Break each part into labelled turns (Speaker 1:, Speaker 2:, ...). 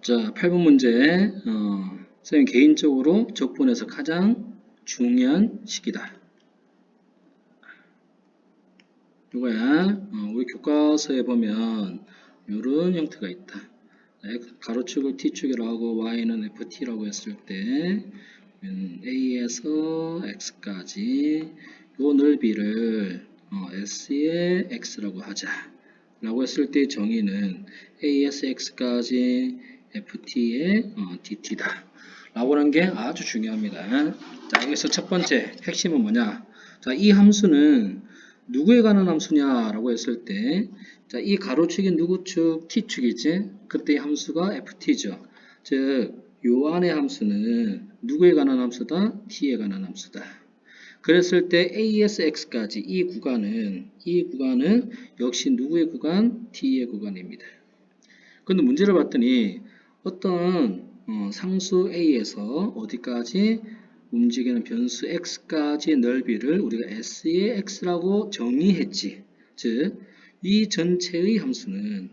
Speaker 1: 자, 8번 문제. 선생님 개인적으로 적분에서 가장 중요한 식이다. 이거야. 우리 교과서에 보면 이런 형태가 있다. 가로축을 t축이라고 하고 y는 ft라고 했을 때 a에서 x까지 요 넓이를 s의 x라고 하자 라고 했을 때 정의는 a에서 x까지 ft의 dt다 라고 하는 게 아주 중요합니다. 자, 여기서 첫 번째 핵심은 뭐냐? 자, 이 함수는 누구에 관한 함수냐 라고 했을 때, 자, 이 가로축이 누구 축? t축이지? 그때 이 함수가 ft죠. 즉, 요 안의 함수는 누구에 관한 함수다? t에 관한 함수다. 그랬을 때 a에서 x까지 이 구간은 역시 누구의 구간? t의 구간입니다. 그런데 문제를 봤더니 어떤 상수 a에서 어디까지 움직이는 변수 x까지의 넓이를 우리가 s의 x라고 정의했지. 즉, 이 전체 함수는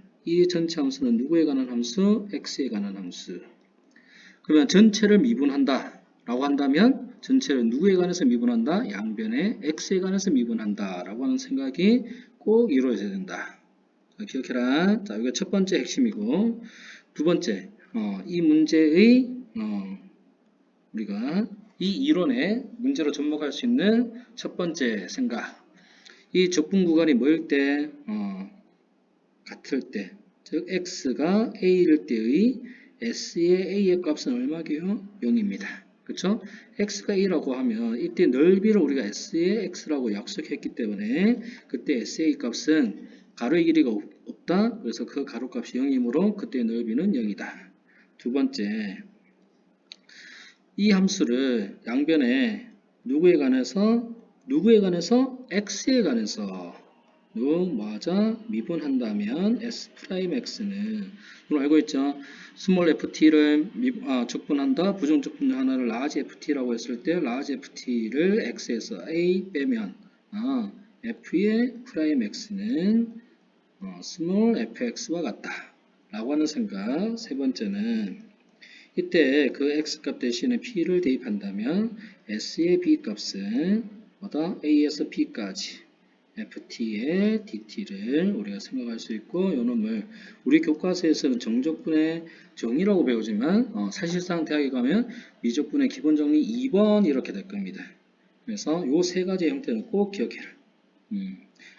Speaker 1: 누구에 관한 함수? x에 관한 함수. 그러면 전체를 미분한다 라고 한다면 전체를 누구에 관해서 미분한다? 양변의 x에 관해서 미분한다 라고 하는 생각이 꼭 이루어져야 된다. 자, 기억해라. 자, 이게 첫 번째 핵심이고, 두 번째, 이 문제의 우리가 이 이론의 문제로 접목할 수 있는 첫 번째 생각. 이 적분 구간이 뭐일 때? 같을 때. 즉, x가 a일 때의 s의 a의 값은 얼마게요? 0입니다. 그쵸? x가 a라고 하면 이때 넓이를 우리가 s의 x라고 약속했기 때문에 그때 s의 값은 가로의 길이가 없다. 그래서 그 가로 값이 0이므로 그때 넓이는 0이다. 두 번째, 이 함수를 양변에 누구에 관해서 x에 관해서 미분한다면 s'x는 우리 알고 있죠? 스몰 ft를 적분한다. 부정적분 하나를 라지 ft라고 했을 때 라지 ft를 x에서 a 빼면 f의 프라임 x는 스몰 fx와 같다 라고 하는 생각. 세 번째는 이때 그 x값 대신에 p를 대입한다면 s의 b값은 a에서 b까지 ft의 dt를 우리가 생각할 수 있고, 이 놈을 우리 교과서에서는 정적분의 정의라고 배우지만 사실상 대학에 가면 미적분의 기본 정리 2번 이렇게 될 겁니다. 그래서 이 세 가지 형태는 꼭 기억해라.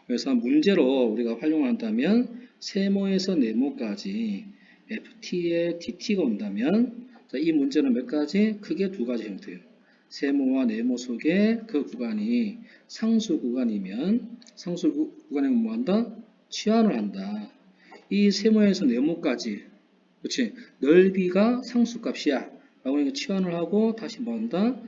Speaker 1: 그래서 문제로 우리가 활용한다면 세모에서 네모까지 ft의 dt가 온다면, 자, 이 문제는 몇 가지? 크게 두 가지 형태예요. 세모와 네모 속에 그 구간이 상수 구간이면 뭐한다? 치환을 한다. 이 세모에서 네모까지, 그렇지? 넓이가 상수값이야 라고 하니까 치환을 하고 다시 뭐한다?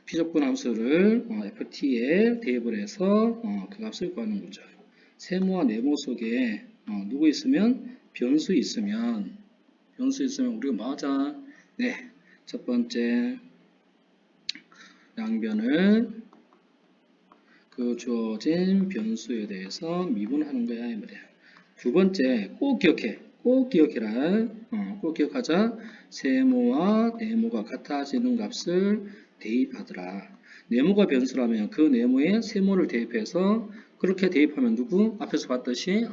Speaker 1: 피적분 함수를 ft에 대입을 해서 그 값을 구하는 거죠. 세모와 네모 속에 누구 있으면? 변수 있으면 우리가 뭐 하자? 네, 첫 번째 양변을 그 주어진 변수에 대해서 미분하는 거야 이 말이야. 두 번째 꼭 기억해라. 꼭 기억하자. 세모와 네모가 같아지는 값을 대입하더라. 네모가 변수라면 그 네모에 세모를 대입해서 그렇게 대입하면 누구? 앞에서 봤듯이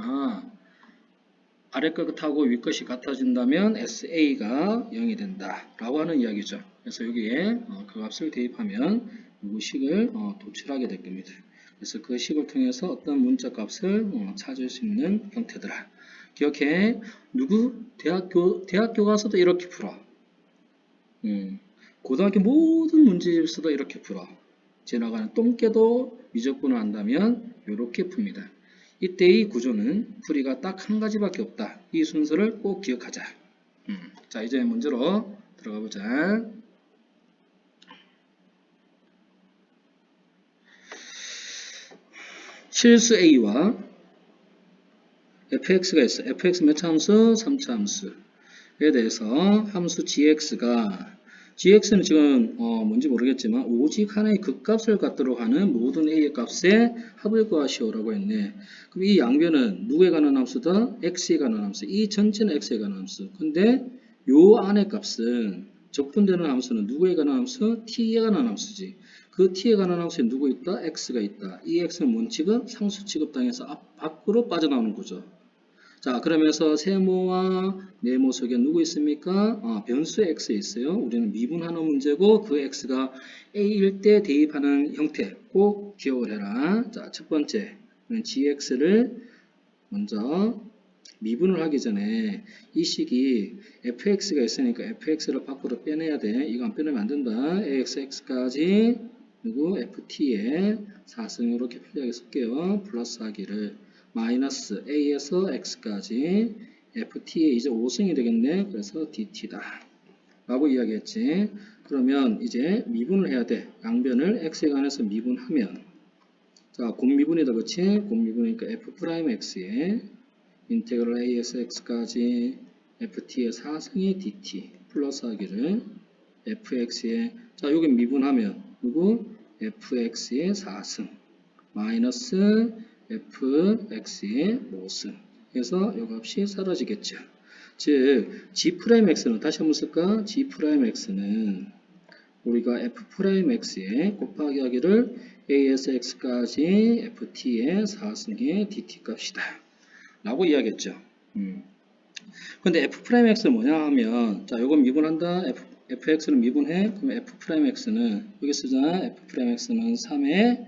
Speaker 1: 아래 끝하고 위 끝이 같아진다면 SA가 0이 된다 라고 하는 이야기죠. 그래서 여기에 그 값을 대입하면 이 식을 도출하게 될 겁니다. 그래서 그 식을 통해서 어떤 문자 값을 찾을 수 있는 형태더라. 기억해. 대학교 가서도 이렇게 풀어. 고등학교 모든 문제집에서도 이렇게 풀어. 지나가는 똥개도 미적분을 한다면 이렇게 풉니다. 이때의 구조는 풀이가 딱 한 가지밖에 없다. 이 순서를 꼭 기억하자. 자, 이제 문제로 들어가 보자. 실수 a와 fx가 있어. fx 몇 차 함수? 3차 함수에 대해서 함수 gx가 gx는 지금 뭔지 모르겠지만 오직 하나의 극값을 갖도록 하는 모든 a의 값의 합을 구하시오라고 했네. 그럼 이 양변은 누구에 관한 함수다? x에 관한 함수. 이 전체는 x에 관한 함수. 근데 요 안의 값은 적분되는 함수는 누구에 관한 함수? t에 관한 함수지. 그 t에 관한 함수에 누구 있다? x가 있다. 이 x는 뭔 취급? 상수 취급당해서 밖으로 빠져나오는 거죠. 자, 그러면서 세모와 네모 속에 누구 있습니까? 변수 x 있어요. 우리는 미분하는 문제고 그 x가 a일 때 대입하는 형태 꼭 기억을 해라. 자, 첫 번째 gx를 먼저 미분을 하기 전에 이 식이 fx가 있으니까 fx를 밖으로 빼내야 돼. 이거 안 빼내면 안 된다. axx까지 그리고 ft의 4승 이렇게 편리하게 쓸게요. 플러스 하기를 마이너스 a에서 x까지 ft의 이제 5승이 되겠네. 그래서 dt다 라고 이야기했지. 그러면 이제 미분을 해야 돼. 양변을 x에 관해서 미분하면 자, 곱미분이다 그치? 곱미분이니까 f'x에 인테그럴 a에서 x까지 ft의 4승의 dt 플러스 하기를 fx의 자 여기 미분하면 누구? fx의 4승 마이너스 fx의 5승 해서 이 값이 사라지겠죠. 즉 g'x는 다시 한번 쓸까? g'x는 우리가 f'x에 곱하기 하기를 a에서 x까지 ft의 4승의 dt 값이다 라고 이야기했죠. 근데 f'x는 뭐냐 하면 자 요건 미분한다. fx는 미분해. 그러면 f'x는 여기 쓰자. f'x는 3의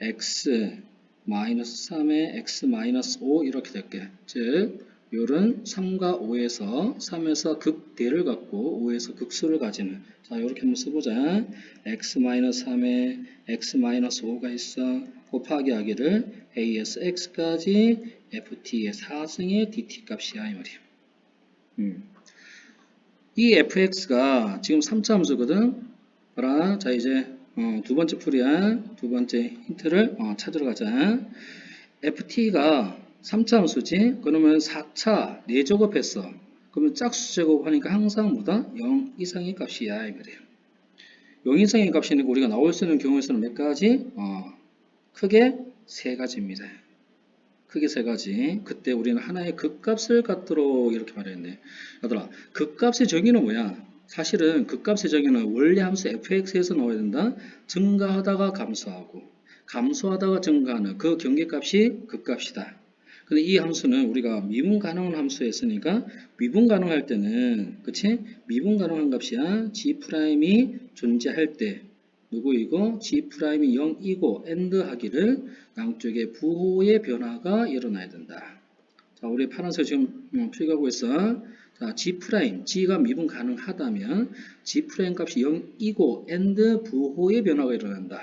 Speaker 1: x 마이너스 3의 x 마이너스 5 이렇게 될게. 즉 요런 3과 5에서 3에서 극대를 갖고 5에서 극수를 가지는 자 이렇게 한번 써보자. x 마이너스 3에 x 마이너스 5가 있어. 곱하기 하기를 a에서 x까지 ft의 4승의 dt 값이야 이 말이야. 이 fx가 지금 3차 함수거든. 봐라. 자 이제 두 번째 풀이야. 두 번째 힌트를 찾으러 가자. ft가 3차 함수지. 그러면 4차 4제곱 했어. 그러면 짝수 제곱하니까 항상 뭐다? 0 이상의 값이야 이 말이야. 0 이상의 값이니까 우리가 나올 수 있는 경우에서는 몇 가지? 크게 3가지입니다. 크게 3가지. 그때 우리는 하나의 극값을 갖도록 이렇게 말했네. 얘들아, 극값의 정의는 뭐야? 사실은 극값의 정의는 원래 함수 fx에서 나와야 된다. 증가하다가 감소하고 감소하다가 증가하는 그 경계값이 극값이다. 근데 이 함수는 우리가 미분 가능한 함수였으니까 미분 가능할 때는 그치? 미분 가능한 값이야. g'이 존재할 때 누구이고 g'이 0이고 AND 하기를 양쪽에 부호의 변화가 일어나야 된다. 자, 우리 파란색 지금 표기하고 있어. 자, g가 미분 가능하다면 g' 값이 0이고 AND 부호의 변화가 일어난다.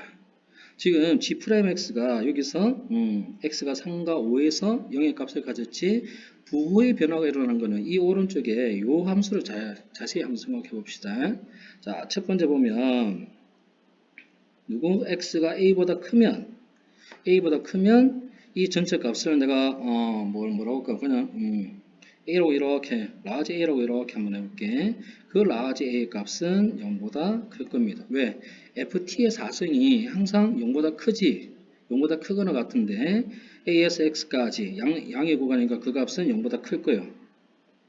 Speaker 1: 지금 g'x가 여기서 x가 3과 5에서 0의 값을 가졌지 부호의 변화가 일어난 것은 이 오른쪽에 이 함수를 자세히 한번 생각해 봅시다. 자, 첫 번째 보면 누구 x가 a보다 크면 이 전체 값을 내가 뭐라고 할까 그냥 a라고 이렇게 라지 a라고 이렇게 한번 해볼게. 그 라지 a 값은 0보다 클 겁니다. 왜? ft의 4승이 항상 0보다 크지 0보다 크거나 같은데 a에서 x까지 양의 구간이니까 그 값은 0보다 클 거예요.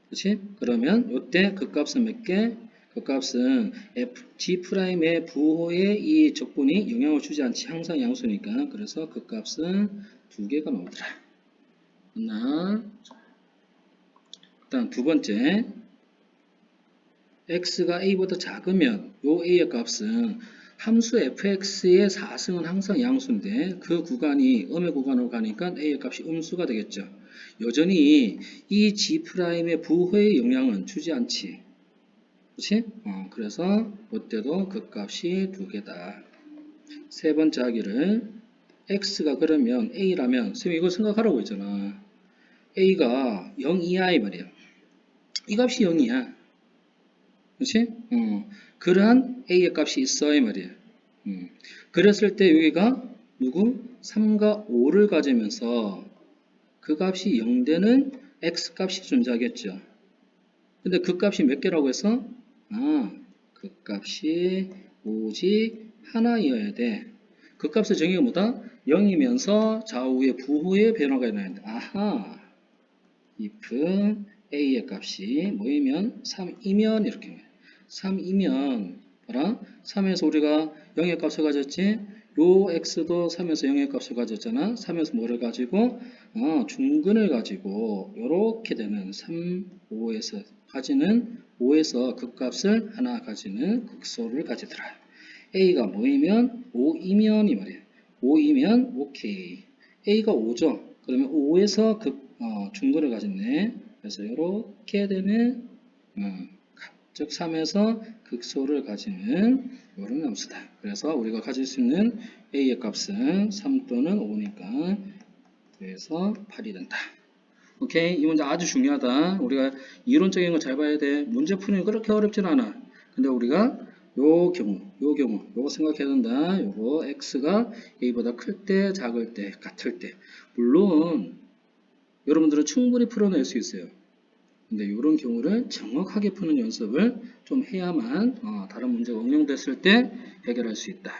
Speaker 1: 그렇지? 그러면 이때 그 값은 몇 개? 그 값은 g'의 부호에 이 적분이 영향을 주지 않지 항상 양수니까 그래서 그 값은 2개가 나오더라. 맞나? 일단 두 번째 x가 a보다 작으면 요 a의 값은 함수 fx의 4승은 항상 양수인데 그 구간이 음의 구간으로 가니까 a의 값이 음수가 되겠죠. 여전히 이 g'의 부호의 영향은 주지 않지. 그렇지? 그래서 이때도 그 값이 2개다. 세 번째 하기를 x가 그러면 a라면 선생님 이거 생각하라고 했잖아. a가 0 이하 이 말이야. 이 값이 0이야. 그렇지? 그러한 a의 값이 있어 이 말이야. 그랬을 때 여기가 누구? 3과 5를 가지면서 그 값이 0 되는 x 값이 존재하겠죠. 근데 그 값이 몇 개라고 했어? 값이 오직 하나이어야 돼. 그 값의 정의가 뭐다? 0이면서 좌우의 부호의 변화가 일어나야 돼. 아하. if a의 값이 뭐이면 3이면 이렇게 3이면 봐라. 3에서 우리가 0의 값을 가졌지. 요 x도 3에서 0의 값을 가졌잖아. 3에서 뭐를 가지고 중근을 가지고 요렇게 되는 3, 5에서 가지는 5에서 그 값을 하나 가지는 극소를 가지더라. a가 뭐이면 5이면 이 말이야. 5이면 오케이. a가 5죠. 그러면 5에서 중근을 가졌네. 그래서 이렇게 되는 즉 3에서 극소를 가지는 이런 함수다. 그래서 우리가 가질 수 있는 a의 값은 3 또는 5니까 그래서 8이 된다. 오케이, 이 문제 아주 중요하다. 우리가 이론적인 거 잘 봐야 돼. 문제 푸는 게 그렇게 어렵진 않아. 근데 우리가 요거 생각해야 된다. 요거 x가 a보다 클 때, 작을 때, 같을 때. 물론 여러분들은 충분히 풀어낼 수 있어요. 근데 이런 경우를 정확하게 푸는 연습을 좀 해야만 다른 문제가 응용됐을 때 해결할 수 있다.